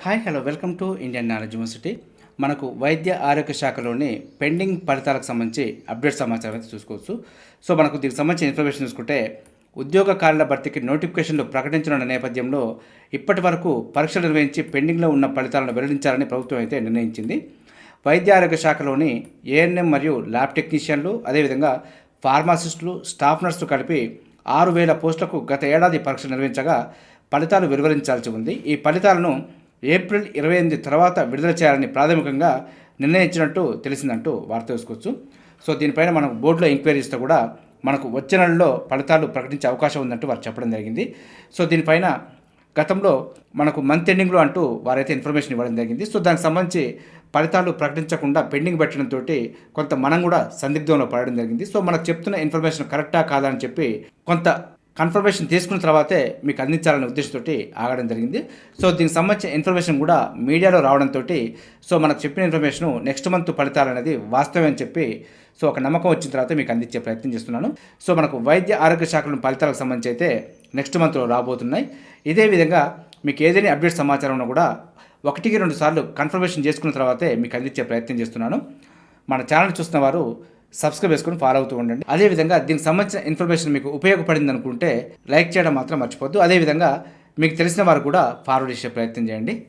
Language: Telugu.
Hi hello welcome to Indian knowledge university. మనకు వైద్య ఆరోగ్య శాఖలోని పెండింగ్ ఫలితాలకు సంబంధించి అప్డేట్ సమాచారం అయితే చూసుకోవచ్చు. సో మనకు దీనికి సంబంధించిన ఇన్ఫర్మేషన్ చూసుకుంటే, ఉద్యోగ ఖాళీల భర్తీకి నోటిఫికేషన్లు ప్రకటించనున్న నేపథ్యంలో ఇప్పటి వరకు పరీక్షలు నిర్వహించి పెండింగ్లో ఉన్న ఫలితాలను వెల్లడించాలని ప్రభుత్వం అయితే నిర్ణయించింది. వైద్య ఆరోగ్య శాఖలోని ఏఎన్ఎం మరియు ల్యాబ్ టెక్నీషియన్లు, అదేవిధంగా ఫార్మాసిస్టులు, స్టాఫ్ నర్సులు కలిపి 6,000 పోస్టులకు గత ఏడాది పరీక్షలు నిర్వహించగా ఫలితాలు వెలువరించాల్సి ఉంది. ఈ ఫలితాలను ఏప్రిల్ 28 తర్వాత విడుదల చేయాలని ప్రాథమికంగా నిర్ణయించినట్టు తెలిసిందంటూ వార్త తెలుసుకోవచ్చు. సో దీనిపైన మనకు బోర్డులో ఎంక్వైరీ ఇస్తే కూడా మనకు వచ్చే నెలలో ఫలితాలు ప్రకటించే అవకాశం ఉందంటూ వారు చెప్పడం జరిగింది. సో దీనిపైన గతంలో మనకు మంత్ ఎండింగ్లో అంటూ వారైతే ఇన్ఫర్మేషన్ ఇవ్వడం జరిగింది. సో దానికి సంబంధించి ఫలితాలు ప్రకటించకుండా పెండింగ్ పెట్టడంతో కొంత మనం కూడా సందిగ్ధంలో పడడం జరిగింది. సో మనకు చెప్తున్న ఇన్ఫర్మేషన్ కరెక్టా కాదా అని చెప్పి కొంత కన్ఫర్మేషన్ తీసుకున్న తర్వాతే మీకు అందించాలనే ఉద్దేశంతో ఆగడం జరిగింది. సో దీనికి సంబంధించిన ఇన్ఫర్మేషన్ కూడా మీడియాలో రావడంతో సో మనకు చెప్పిన ఇన్ఫర్మేషన్ నెక్స్ట్ మంత్ ఫలితాలు అనేది వాస్తవం అని చెప్పి సో ఒక నమ్మకం వచ్చిన తర్వాత మీకు అందించే ప్రయత్నం చేస్తున్నాను. సో మనకు వైద్య ఆరోగ్య శాఖల ఫలితాలకు సంబంధించి అయితే నెక్స్ట్ మంత్లో రాబోతున్నాయి. ఇదే విధంగా మీకు ఏదైనా అప్డేట్ సమాచారం ఉన్నా కూడా 1-2 సార్లు కన్ఫర్మేషన్ చేసుకున్న తర్వాతే మీకు అందించే ప్రయత్నం చేస్తున్నాను. మన ఛానల్ చూస్తున్న వారు సబ్స్క్రైబ్ చేసుకుని ఫాలో అవుతూ ఉండండి. అదేవిధంగా దీనికి సంబంధించిన ఇన్ఫర్మేషన్ మీకు ఉపయోగపడింది అనుకుంటే లైక్ చేయడం మాత్రం మర్చిపోద్దు. అదేవిధంగా మీకు తెలిసిన వారు కూడా ఫార్వర్డ్ చేసే ప్రయత్నం చేయండి.